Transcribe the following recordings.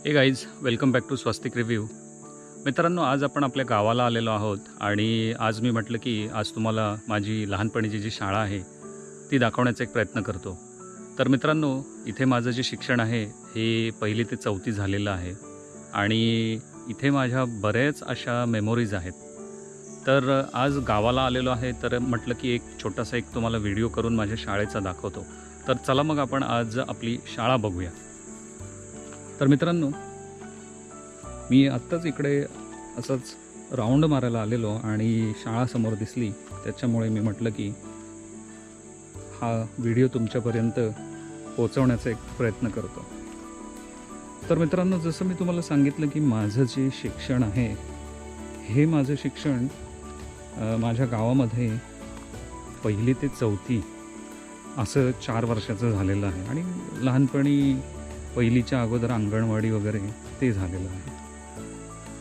हे guys, welcome back to Swastik review. मित्रांनो, आज आपण आपल्या गावाला आलेलो आहोत आणि आज मी म्हटलं की आज तुम्हाला माझी लहानपणीची जी शाळा आहे ती दाखवण्याचा एक प्रयत्न करतो. तर मित्रांनो, इथे माझं जे शिक्षण आहे हे 1ली ते 4थी झालेलं आहे आणि इथे माझ्या बऱ्याच अशा मेमोरीज आहेत. तर आज गावाला आलेलो आहे तर म्हटलं की एक छोटासा एक तुम्हाला व्हिडिओ करून माझ्या शाळेचा दाखवतो. तर चला मग आपण आज आपली शाळा बघूया. तर मित्रांनो, मी आत्ताच इकडे असंच राऊंड मारायला आलेलो आणि शाळा समोर दिसली, त्याच्यामुळे मी म्हटलं की हा व्हिडिओ तुमच्यापर्यंत पोहोचवण्याचा एक प्रयत्न करतो. तर मित्रांनो, जसं मी तुम्हाला सांगितलं की माझं जे शिक्षण आहे हे माझं शिक्षण माझ्या गावामध्ये 1ली ते 4थी असं 4 वर्षाचं झालेलं आहे आणि लहानपणी 1लीच्या अगोदर अंगणवाडी वगैरे ते झालेलं आहे.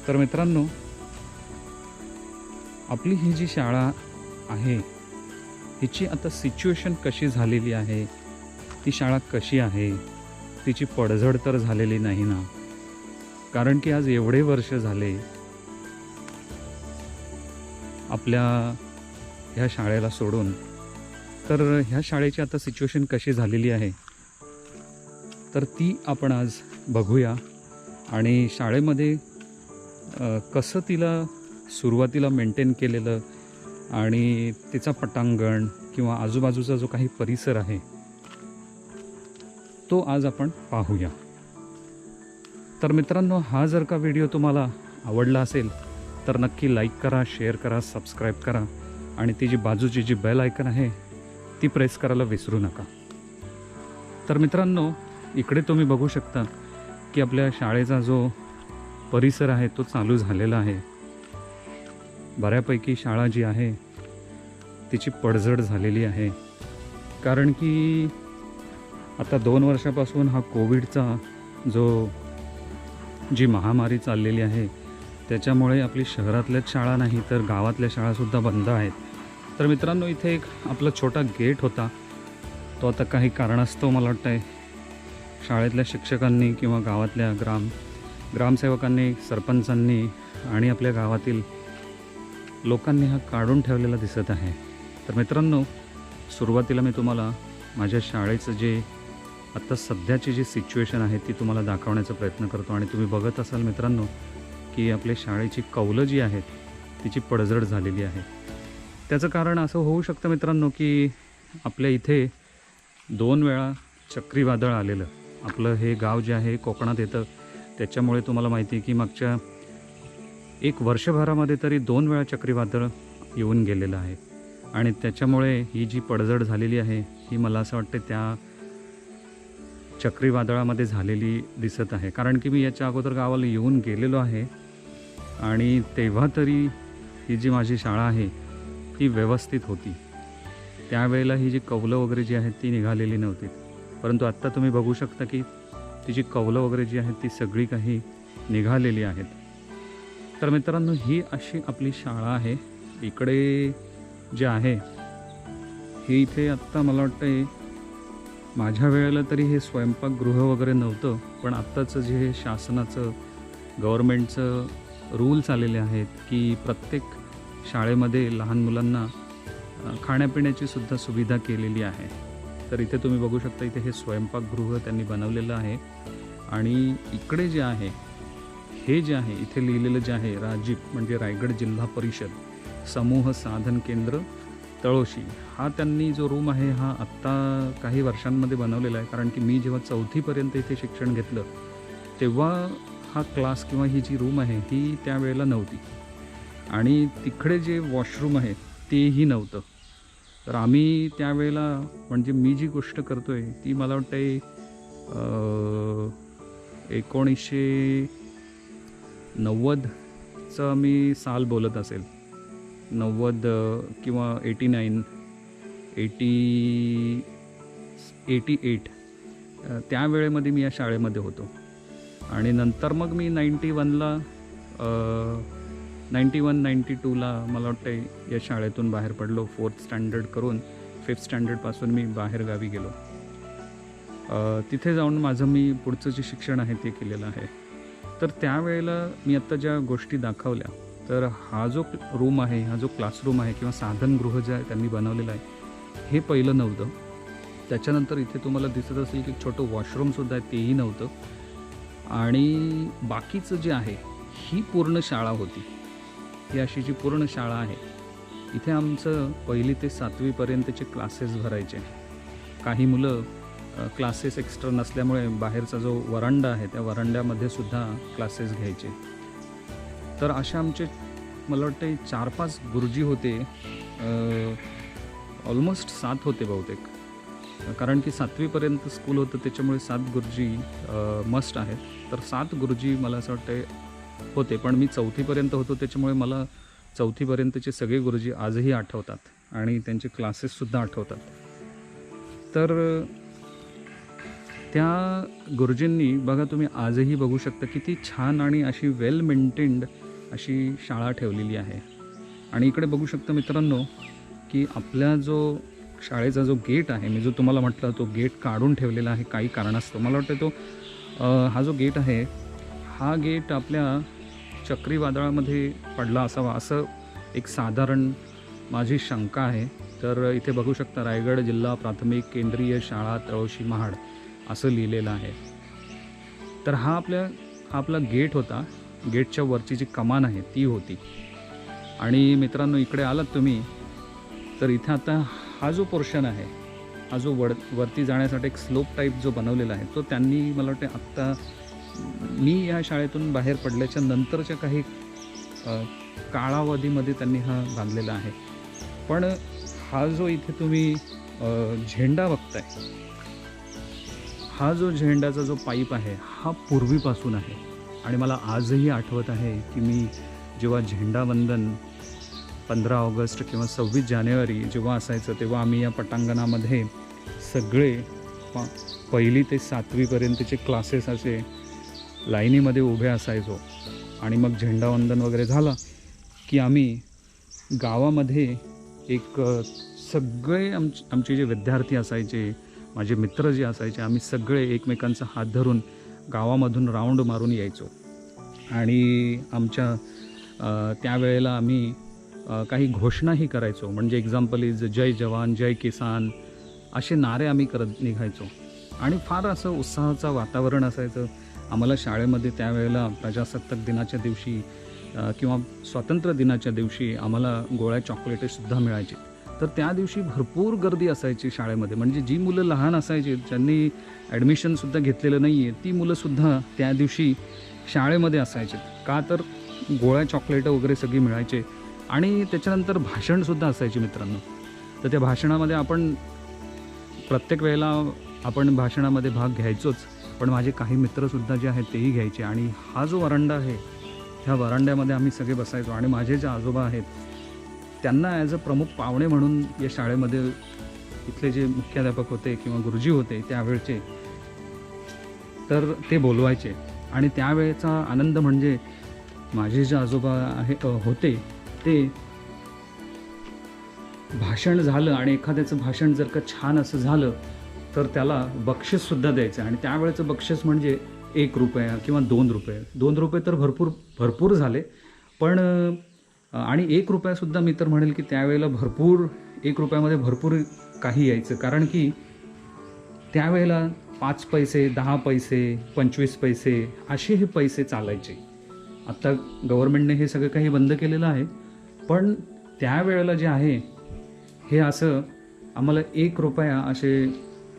तर मित्रांनो, आपली ही जी शाळा आहे हिची आता सिच्युएशन कशी झालेली आहे, ती शाळा कशी आहे, तिची पडझड तर झालेली नाही ना. कारण की आज एवढे वर्ष झाले आपल्या ह्या शाळेला सोडून, तर ह्या शाळेची आता सिच्युएशन कशी झालेली आहे तर ती आपण आज बघूया. आणि शाळेमध्ये कसं तिला सुरुवातीला मेंटेन केलेलं आणि तिचा पटांगण किंवा आजूबाजूचा जो काही परिसर आहे तो आज आपण पाहूया. तर मित्रांनो, हा जर का व्हिडिओ तुम्हाला आवडला असेल तर नक्की लाईक करा, शेअर करा, सबस्क्राईब करा आणि ती जी बाजूची जी बेल आयकन आहे ती प्रेस करायला विसरू नका. तर मित्रांनो, इकडे तुम्ही बघू शकता की आपल्या शाळेचा जो परिसर आहे तो चालू झालेला आहे. बऱ्यापैकी शाळा जी आहे तिची पडझड झालेली आहे. कारण की आता 2 वर्षापासून हा कोविडचा जी महामारी चाललेली आहे त्याच्यामुळे आपली शहरातल्याच शाळा नाही तर गावातल्या शाळासुद्धा बंद आहेत. तर मित्रांनो, इथे एक आपला छोटा गेट होता, तो आता काही कारणास्तव मला वाटतं आहे शाळेतल्या शिक्षकांनी किंवा गावातल्या ग्रामसेवकांनी, सरपंचांनी आणि आपल्या गावातील लोकांनी हा काढून ठेवलेला दिसत आहे. तर मित्रांनो, सुरुवातीला मी तुम्हाला माझ्या शाळेचं जे आत्ता सध्याची जी सिच्युएशन आहे ती तुम्हाला दाखवण्याचा प्रयत्न करतो. आणि तुम्ही बघत असाल मित्रांनो की आपल्या शाळेची कौलं जी आहेत तिची पडझड झालेली आहे. त्याचं कारण असं होऊ शकतं मित्रांनो की आपल्या इथे 2 वेळा चक्रीवादळ आलेलं. आपलं हे गाव जे आहे कोकणात येतं, त्याच्यामुळे तुम्हाला माहिती आहे की मागच्या 1 वर्षभरामध्ये तरी 2 वेळा चक्रीवादळ येऊन गेलेलं आहे. आणि त्याच्यामुळे ही जी पडझड झालेली आहे ही मला असं वाटतं त्या चक्रीवादळामध्ये झालेली दिसत आहे. कारण की मी याच्या अगोदर गावाला येऊन गेलेलो आहे आणि तेव्हा तरी ही जी माझी शाळा आहे ती व्यवस्थित होती. त्यावेळेला ही जी कौलं वगैरे जी आहेत ती निघालेली नव्हती. परंतु आत्ता तुम्ही बघू शकता की तिची कौलं वगैरे जी आहेत ती सगळी काही निघालेली आहेत. तर मित्रांनो, ही अशी आपली शाळा आहे. इकडे जे आहे हे इथे आत्ता मला वाटतं माझ्या वेळेला तरी हे स्वयंपाकगृह वगैरे नव्हतं, पण आत्ताचं जे शासनाचं गव्हर्मेंटचं रूल्स आलेले आहेत की प्रत्येक शाळेमध्ये लहान मुलांना खाण्यापिण्याची सुद्धा सुविधा केलेली आहे. तर इथे तुम्ही बघू शकता, इथे हे स्वयंपाकगृह त्यांनी बनवलेलं आहे. आणि इकडे जे आहे हे जे आहे इथे लिहिलेलं जे आहे राजीप म्हणजे रायगड जिल्हा परिषद समूह साधन केंद्र तळोशी, हा त्यांनी जो रूम आहे हा आत्ता काही वर्षांमध्ये बनवलेला आहे. कारण की मी जेव्हा 4थीपर्यंत इथे शिक्षण घेतलं तेव्हा हा क्लास किंवा ही जी रूम आहे ही त्यावेळेला नव्हती आणि तिकडे जे वॉशरूम आहे तेही नव्हतं. तर आम्ही त्यावेळेला, म्हणजे मी जी गोष्ट करतो आहे ती मला वाटतं 1990चं मी साल बोलत असेल, 90 किंवा 88 त्या वेळेमध्ये मी या शाळेमध्ये होतो. आणि नंतर मग मी 91-92ला मला वाटतं या शाळेतून बाहेर पडलो. 4th स्टँडर्ड करून 5th स्टँडर्डपासून मी बाहेर गावी गेलो. तिथे जाऊन माझं मी पुढचं जे शिक्षण आहे ते केलेलं आहे. तर त्यावेळेला मी आत्ता ज्या गोष्टी दाखवल्या, तर हा जो रूम आहे, हा जो क्लासरूम आहे किंवा साधनगृह जे आहे त्यांनी बनवलेलं आहे, हे पहिलं नव्हतं. त्याच्यानंतर इथे तुम्हाला दिसत असेल की छोटं वॉशरूमसुद्धा आहे, तेही नव्हतं. आणि बाकीचं जे आहे, ही पूर्ण शाळा होती. ही अशी जी पूर्ण शाळा आहे, इथे आमचं 1ली ते 7वी पर्यंतचे क्लासेस भरायचे. काही मुलं क्लासेस एक्स्ट्रा नसल्यामुळे बाहेरचा जो वरांडा आहे, त्या वरांड्यामध्ये सुद्धा क्लासेस घ्यायचे. तर अशा आमचे मला वाटते 4-5 गुरुजी होते. ऑलमोस्ट 7 होते बहुतेक, कारण की 7वीपर्यंत स्कूल होतं, त्याच्यामुळे 7 गुरुजी मस्ट आहेत. तर 7 गुरुजी मला असं वाटतं होते. पण मी 4थीपर्यंत होतो, त्याच्यामुळे मला 4थीपर्यंतचे सगळे गुरुजी आजही आठवतात आणि त्यांचे क्लासेससुद्धा आठवतात. तर त्या गुरुजींनी बघा, तुम्ही आजही बघू शकता किती छान आणि अशी वेल मेंटेन्ड अशी शाळा ठेवलेली आहे. आणि इकडे बघू शकता मित्रांनो की आपल्या जो शाळेचा जो गेट आहे, मी जो तुम्हाला म्हटलं तो गेट काढून ठेवलेला आहे काही कारणास्तव. मला वाटतं तो हा जो गेट आहे, हा गेट आपल्या चक्रीवादळामध्ये पडला असावा, असं एक साधारण माझी शंका आहे. तर इथे बघू शकता रायगड जिल्हा प्राथमिक केंद्रीय शाळा तळोशी महाड असं लिहिलेलं आहे. तर हा आपला गेट होता. गेटच्या वरची जी कमान आहे ती होती. आणि मित्रांनो, इकडे आलात तुम्ही तर इथे आता हा जो पोर्शन आहे, हा जो वरती जाण्यासाठी एक स्लोप टाईप जो बनवलेला आहे, तो त्यांनी मला वाटते आत्ता मी या शाळेतून बाहेर पडल्याच्या नंतरच्या काही कालावधीमध्ये त्यांनी हा बांधलेला आहे. पण हा जो इथे तुम्ही झेंडा बघताय, हा जो झेंड्याचा जो पाईप आहे, हा पूर्वीपासून आहे. आणि मला आजही आठवत आहे की मी जेव्हा झेंडावंदन 15 ऑगस्ट किंवा 26 जानेवारी जेव्हा असायचं, तेव्हा आम्ही या पटांगणामध्ये सगळे 1ली ते 7वीपर्यंतचे क्लासेस असे लाईनीमध्ये उभे असायचो. आणि मग झेंडावंदन वगैरे झालं की आम्ही गावामध्ये एक सगळे आमचे जे विद्यार्थी असायचे, माझे मित्र जे असायचे, आम्ही सगळे एकमेकांचा हात धरून गावामधून राऊंड मारून यायचो. आणि आमच्या त्यावेळेला आम्ही काही घोषणाही करायचो. म्हणजे एक्झाम्पल इज जय जवान जय किसान असे नारे आम्ही करत निघायचो. आणि फार असं उत्साहाचं वातावरण असायचं. आम्हाला शाळेमध्ये त्यावेळेला प्रजासत्ताक दिनाच्या दिवशी किंवा स्वातंत्र्य दिनाच्या दिवशी आम्हाला गोळ्या चॉकलेटसुद्धा मिळायचे. तर त्या दिवशी भरपूर गर्दी असायची शाळेमध्ये. म्हणजे जी मुलं लहान असायची, ज्यांनी ॲडमिशनसुद्धा घेतलेलं नाही आहे, ती मुलंसुद्धा त्या दिवशी शाळेमध्ये असायचे. का तर गोळ्या चॉकलेटं वगैरे सगळी मिळायचे. आणि त्याच्यानंतर भाषणसुद्धा असायचे मित्रांनो. तर त्या भाषणामध्ये आपण प्रत्येक वेळेला आपण भाषणामध्ये भाग घ्यायचोच, पण माझे काही मित्रसुद्धा जे आहेत तेही घ्यायचे. आणि हा जो वरांडा आहे, ह्या वरांड्यामध्ये आम्ही सगळे बसायचो. आणि माझे जे आजोबा आहेत त्यांना ॲज अ प्रमुख पाहुणे म्हणून या शाळेमध्ये इथले जे मुख्याध्यापक होते किंवा गुरुजी होते त्यावेळचे, तर ते बोलवायचे. आणि त्यावेळेचा आनंद म्हणजे माझे जे आजोबा होते ते भाषण झालं आणि एखाद्याचं भाषण जर का छान असं झालं तर त्याला बक्षीससुद्धा द्यायचं. आणि त्यावेळेचं बक्षीस म्हणजे ₹1 किंवा ₹2. ₹2 तर भरपूर झाले. पण आणि ₹1 मी तर म्हणेल की त्यावेळेला भरपूर, ₹1मध्ये भरपूर काही यायचं. कारण की त्यावेळेला 5 पैसे, 10 पैसे, 25 पैसे असे हे पैसे चालायचे. आत्ता गव्हर्नमेंटने हे सगळं काही बंद केलेलं आहे. पण त्यावेळेला जे आहे हे असं आम्हाला ₹1 असे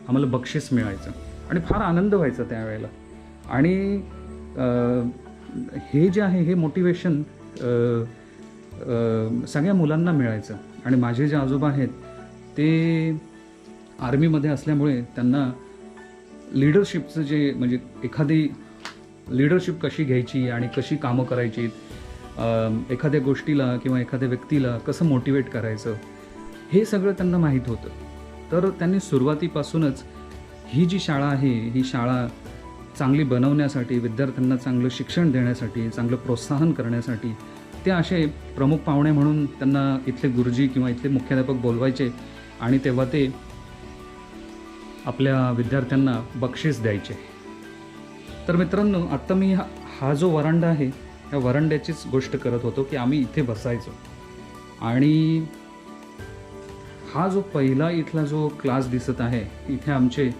आम्हाला बक्षीस मिळायचं. आणि फार आनंद व्हायचा त्यावेळेला. आणि हे जे आहे हे मोटिवेशन सगळ्या मुलांना मिळायचं. आणि माझे जे आजोबा आहेत ते आर्मीमध्ये असल्यामुळे त्यांना लीडरशिपचं जे म्हणजे एखादी लीडरशिप कशी घ्यायची आणि कशी कामं करायची, एखाद्या गोष्टीला किंवा एखाद्या व्यक्तीला कसं मोटिवेट करायचं, हे सगळं त्यांना माहीत होतं. तर त्यांनी सुरुवातीपासूनच ही जी शाळा आहे, ही शाळा चांगली बनवण्यासाठी, विद्यार्थ्यांना चांगलं शिक्षण देण्यासाठी, चांगलं प्रोत्साहन करण्यासाठी ते असे प्रमुख पाहुणे म्हणून त्यांना इथले गुरुजी किंवा इथले मुख्याध्यापक बोलवायचे. आणि तेव्हा ते आपल्या विद्यार्थ्यांना बक्षीस द्यायचे. तर मित्रांनो, आत्ता मी हा जो वरांडा आहे या वरांड्याचीच गोष्ट करत होतो की आम्ही इथे बसायचो. आणि हा जो पहिला इथला जो क्लास दिसत आहे, इथे आमचे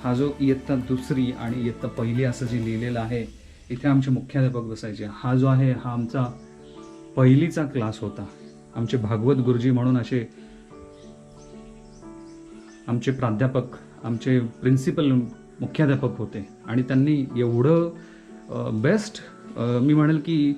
हा जो इयत्ता दुसरी आणि इयत्ता पहिली असं जे लिहिलेलं आहे, इथे आमचे मुख्याध्यापक बसायचे. हा जो आहे हा आमचा पहिलीचा क्लास होता. आमचे भागवत गुरुजी म्हणून असे आमचे प्राध्यापक, आमचे प्रिन्सिपल मुख्याध्यापक होते. आणि त्यांनी एवढं बेस्ट, मी म्हणेल की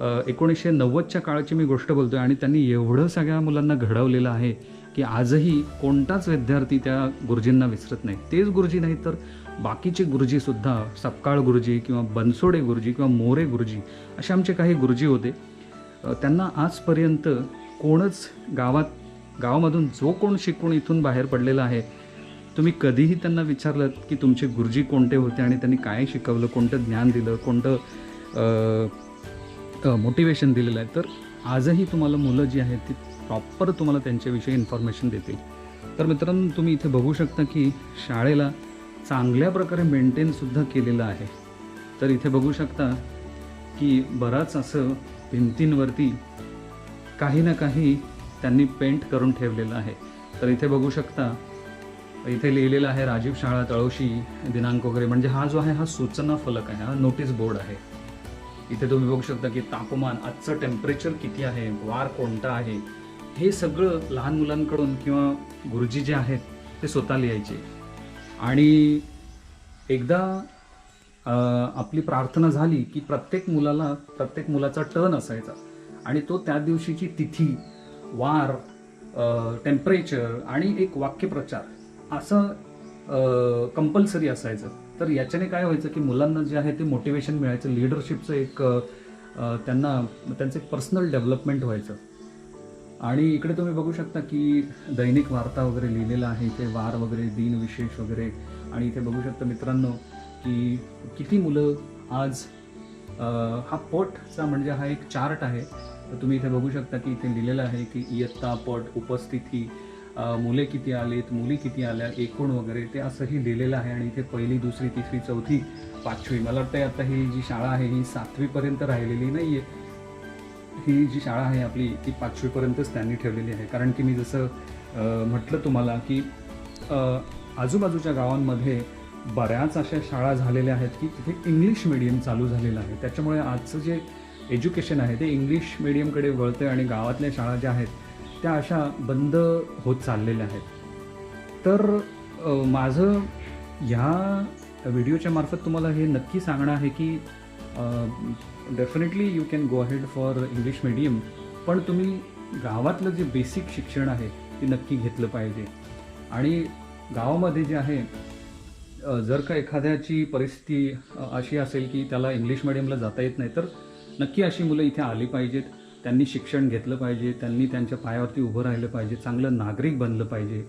1990च्या काळाची मी गोष्ट बोलतोय, आणि त्यांनी एवढं सगळ्या मुलांना घडवलेलं आहे की आजही कोणताच विद्यार्थी त्या गुरुजींना विसरत नाही. तेच गुरुजी नाही तर बाकीचे गुरुजीसुद्धा, सपकाळ गुरुजी किंवा बनसोडे गुरुजी किंवा मोरे गुरुजी असे आमचे काही गुरुजी होते. त्यांना आजपर्यंत कोणच गावामधून जो कोण शिकून इथून बाहेर पडलेला आहे, तुम्ही कधीही त्यांना विचारलं की तुमचे गुरुजी कोणते होते आणि त्यांनी काय शिकवलं, कोणतं ज्ञान दिलं, कोणतं मोटिवेशन दिलेलं आहे, तर आजही तुम्हाला मुलं जी आहेत ती प्रॉपर तुम्हाला त्यांच्याविषयी इन्फॉर्मेशन देतील. तर मित्रांनो, तुम्ही इथे बघू शकता की शाळेला चांगल्या प्रकारे मेंटेनसुद्धा केलेलं आहे. तर इथे बघू शकता की बराच असं भिंतींवरती काही ना काही त्यांनी पेंट करून ठेवलेलं आहे. तर इथे बघू शकता, इथे लिहिलेलं आहे राजीव शाळा तळोशी, दिनांक वगैरे. म्हणजे हा जो आहे हा सूचना फलक आहे, हा नोटीस बोर्ड आहे. इथे तुम्ही बघू शकता की तापमान, आजचं टेम्परेचर किती आहे, वार कोणता आहे, हे सगळं लहान मुलांकडून किंवा गुरुजी जे आहेत ते स्वतः लिहायचे. आणि एकदा आपली प्रार्थना झाली की प्रत्येक मुलाचा टर्न असायचा, आणि तो त्या दिवशीची तिथी, वार, टेम्परेचर आणि एक वाक्यप्रचार असं कंपल्सरी असायचं. तर याच्याने काय व्हायचं की मुलांना जे आहे ते मोटिवेशन मिळायचं, लिडरशिपचं एक त्यांचं एक पर्सनल डेव्हलपमेंट व्हायचं. आणि इकडे तुम्ही बघू शकता की दैनिक वार्ता वगैरे लिहिलेला आहे, इथे वार वगैरे, दिन विशेष वगैरे. आणि इथे बघू शकता मित्रांनो की किती मुलं आज, हा पटचा म्हणजे हा एक चार्ट आहे. तर तुम्ही इथे बघू शकता की इथे लिहिलेलं आहे की इयत्ता, पट, उपस्थिती, मुले किती आलेत, मुली किती आल्या, एकूण वगैरे, ते असंही लिहिलेलं आहे. आणि इथे पहिली, दुसरी, तिसरी, चौथी, पाचवी, मला वाटतं आता ही जी शाळा आहे ही 7वीपर्यंत राहिलेली नाही आहे. ही जी शाळा आहे आपली ती 5वीपर्यंतच त्यांनी ठेवलेली आहे. कारण की मी जसं म्हटलं तुम्हाला की आजूबाजूच्या गावांमध्ये बऱ्याच अशा शाळा झालेल्या आहेत की तिथे इंग्लिश मीडियम चालू झालेलं आहे. त्याच्यामुळे आजचं जे एज्युकेशन आहे ते इंग्लिश मीडियमकडे वळतं, आणि गावातल्या शाळा ज्या आहेत त्या अशा बंद होत चाललेल्या आहेत. तर माझं ह्या व्हिडिओच्या मार्फत तुम्हाला हे नक्की सांगणं आहे की definitely you can go ahead for English medium, पण तुम्ही गावातलं जे बेसिक शिक्षण आहे ते नक्की घेतलं पाहिजे. आणि गावामध्ये जे आहे, जर का एखाद्याची परिस्थिती अशी असेल की त्याला इंग्लिश मिडियमला जाता येत नाही, तर नक्की अशी मुलं इथे आली पाहिजेत. त्यांनी शिक्षण घेतलं पाहिजे, त्यांनी त्यांच्या पायावरती उभं राहिलं पाहिजे, चांगलं नागरिक बनलं पाहिजे.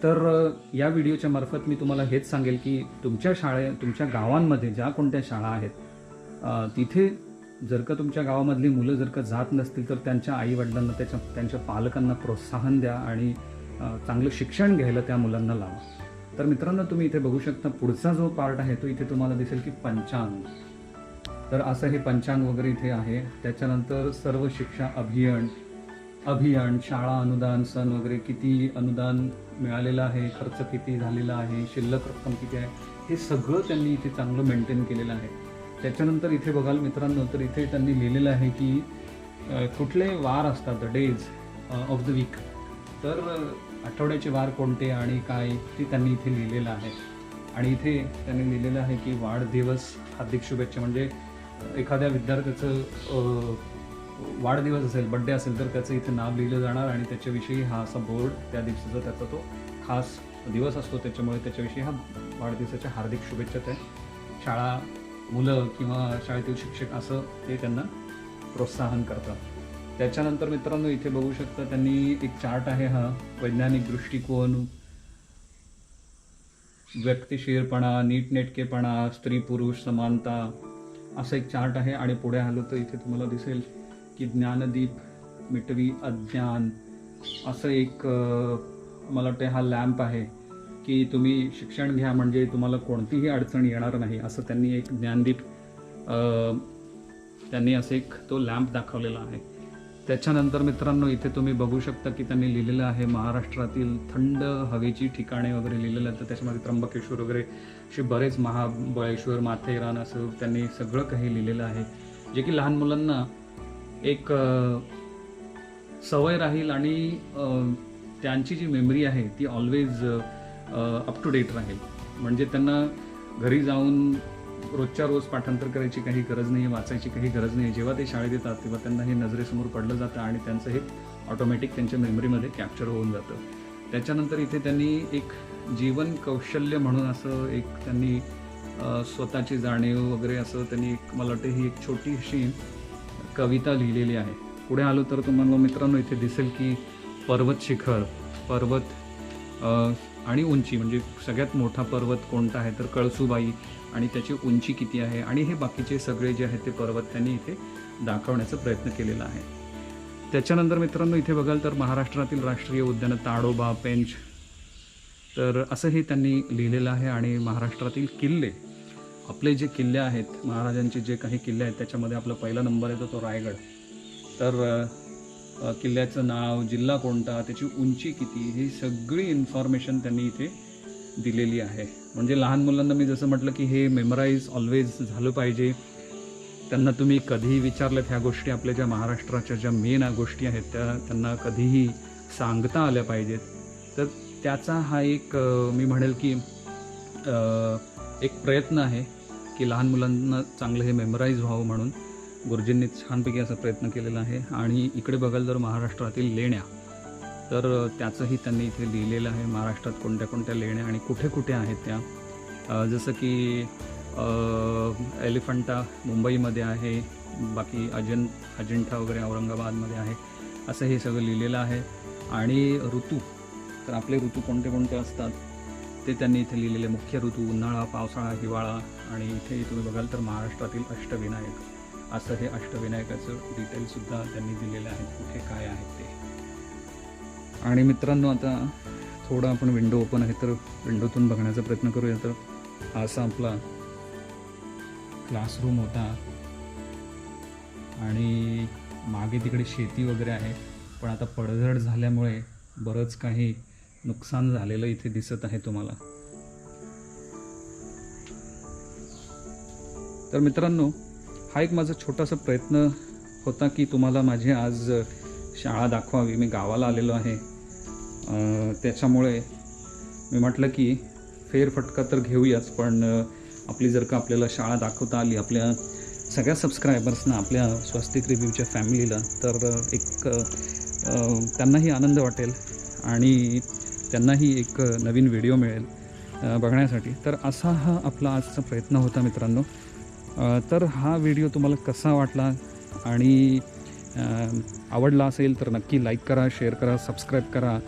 तर या व्हिडिओच्या मार्फत मी तुम्हाला हेच सांगेल की तुमच्या गावांमध्ये ज्या कोणत्या शाळा आहेत तिथे जर का तुमच्या गावामधली मुलं जर का जात नसतील तर त्यांच्या आईवडिलांना, त्यांच्या पालकांना प्रोत्साहन द्या आणि चांगलं शिक्षण घ्यायला त्या मुलांना लावा. तर मित्रांनो, तुम्ही इथे बघू शकता पुढचा जो पार्ट आहे तो इथे तुम्हाला दिसेल की पंचांग. तर असं हे पंचांग वगैरे इथे आहे. त्याच्यानंतर सर्व शिक्षा अभियान, शाळा अनुदान, सण वगैरे, किती अनुदान मिळालेलं आहे, खर्च किती झालेला आहे, शिल्लक रक्कम किती आहे, हे सगळं त्यांनी इथे चांगलं मेंटेन केलेलं आहे. त्याच्यानंतर इथे बघाल मित्रांनो, तर इथे त्यांनी लिहिलेलं आहे की कुठले वार असतात, the days of the week. तर आठवड्याचे वार कोणते आणि काय ते त्यांनी इथे लिहिलेलं आहे. आणि इथे त्यांनी लिहिलेलं आहे की वाढदिवस, हार्दिक शुभेच्छा. म्हणजे एखाद्या विद्यार्थ्याचं वाढदिवस असेल, बड्डे असेल, तर त्याचं इथे नाव लिहिलं जाणार आणि त्याच्याविषयी हा असा बोर्ड, त्या दिवसाचा त्याचा तो खास दिवस असतो, त्याच्यामुळे त्याच्याविषयी हा वाढदिवसाच्या हार्दिक शुभेच्छा त्या शाळा, मुलं किंवा शाळेतील शिक्षक असं ते त्यांना प्रोत्साहन करतात. त्याच्यानंतर मित्रांनो इथे बघू शकता त्यांनी एक चार्ट आहे, हा वैज्ञानिक दृष्टिकोन, व्यक्तिशीरपणा, नीटनेटकेपणा, स्त्री पुरुष समानता, असं एक चार्ट आहे. आणि पुढे आलो तर इथे तुम्हाला दिसेल की ज्ञानदीप, मिटवी अज्ञान, असं एक मला वाटतं हा लॅम्प आहे की तुम्ही शिक्षण घ्या म्हणजे तुम्हाला कोणतीही अडचण येणार नाही, असं त्यांनी एक ज्ञानदीप त्यांनी असे एक तो लॅम्प दाखवलेला आहे. त्याच्यानंतर मित्रांनो इथे तुम्ही बघू शकता की त्यांनी लिहिलेलं आहे महाराष्ट्रातील थंड हवेची ठिकाणे वगैरे लिहिलेलं आहे. तर त्याच्यामध्ये त्र्यंबकेश्वर वगैरे असे बरेच, महाबळेश्वर, माथेरान, असं त्यांनी सगळं काही लिहिलेलं आहे, जे की लहान मुलांना एक सवय राहील आणि त्यांची जी मेमरी आहे ती ऑलवेज अप टू डेट राहील. म्हणजे त्यांना घरी जाऊन रोजच्या रोज पाठांतर करायची काही गरज नाही, वाचायची काही गरज नाही. जेव्हा ते शाळेत येतात तेव्हा त्यांना हे नजरेसमोर पडलं जातं आणि त्यांचं हे ऑटोमॅटिक त्यांच्या मेमरीमध्ये कॅप्चर होऊन जातं. त्याच्यानंतर इथे त्यांनी एक जीवन कौशल्य म्हणून असं एक त्यांनी स्वतःची जाणीव वगैरे असं त्यांनी एक, मला वाटतं ही एक छोटी अशी कविता लिहिलेली आहे. पुढे आलो तर तुम्हाला मित्रांनो इथे दिसेल की पर्वत शिखर, पर्वत आणि उंची, म्हणजे सगळ्यात मोठा पर्वत कोणता आहे तर कळसुबाई, आणि त्याची उंची किती आहे, आणि हे बाकीचे सगळे जे आहेत ते पर्वत त्यांनी इथे दाखवण्याचा प्रयत्न केलेला आहे. त्याच्यानंतर मित्रांनो इथे बघाल तर महाराष्ट्रातील राष्ट्रीय उद्यानं ताडोबा, पेंच, तर असंही त्यांनी लिहिलेलं आहे. आणि महाराष्ट्रातील किल्ले, आपले जे किल्ले आहेत, महाराजांचे जे काही किल्ले आहेत त्याच्यामध्ये आपला पहिला नंबर येतो तो रायगड. तर किल्ल्याचं नाव, जिल्हा कोणता, त्याची उंची किती, ही सगळी इन्फॉर्मेशन त्यांनी इथे दिलेली आहे. म्हणजे लहान मुलांना मी जसं म्हटलं की हे मेमराईज ऑलवेज झालं पाहिजे. त्यांना तुम्ही कधीही विचारल्यात ह्या गोष्टी, आपल्या ज्या महाराष्ट्राच्या ज्या मेन गोष्टी आहेत त्या त्यांना कधीही सांगता आल्या पाहिजेत. तर त्याचा हा एक मी म्हणेल की एक प्रयत्न आहे की लहान मुलांना चांगलं हे मेमराईज व्हावं म्हणून गुरुजींनी छानपैकी असा प्रयत्न केलेला आहे. आणि इकडे बघाल तर महाराष्ट्रातील लेण्या, तर त्याचंही त्यांनी इथे लिहिलेलं आहे. महाराष्ट्रात कोणत्या कोणत्या लेण्या आणि कुठे कुठे आहेत त्या, जसं की एलिफंटा मुंबईमध्ये आहे, बाकी अजिंठा वगैरे औरंगाबादमध्ये आहे, असं हे सगळं लिहिलेलं आहे. आणि ऋतू, तर आपले ऋतू कोणते कोणते असतात ते त्यांनी इथे लिहिलेले. मुख्य ऋतू उन्हाळा, पावसाळा, हिवाळा. आणि इथे तुम्ही बघाल तर महाराष्ट्रातील अष्टविनायक, असं हे अष्टविनायकाचं डिटेलसुद्धा त्यांनी दिलेलं आहे, कुठे काय आहेत ते. आणि मित्रांनो आता थोडं आपण विंडो ओपन आहे तर विंडोतून बघण्याचा प्रयत्न करूया. तर असा आपला क्लासरूम होता आणि मागे तिकडे शेती वगैरे आहे, पण आता पडझड झाल्यामुळे बरंच काही नुकसान झालेलं इथे दिसत आहे तुम्हाला. तर मित्रांनो हा एक माझा छोटासा प्रयत्न होता की तुम्हाला माझी आज शाळा दाखवावी. मी गावाला आलेलो आहे, त्याच्यामुळे मी म्हटलं की फेरफटका तर घेऊयाच, पण आपली जर का आपल्याला शाळा दाखवता आली आपल्या सगळ्या सबस्क्रायबर्सना, आपल्या स्वस्तिक रिव्ह्यूच्या फॅमिलीला, तर एक त्यांनाही आनंद वाटेल आणि त्यांनाही एक नवीन व्हिडिओ मिळेल बघण्यासाठी. तर असा हा आपला आजचा प्रयत्न होता मित्रांनो. तर हा व्हिडिओ तुम्हाला कसा वाटला आणि आवडला असेल तर नक्की लाईक करा, शेअर करा, सबस्क्राईब करा.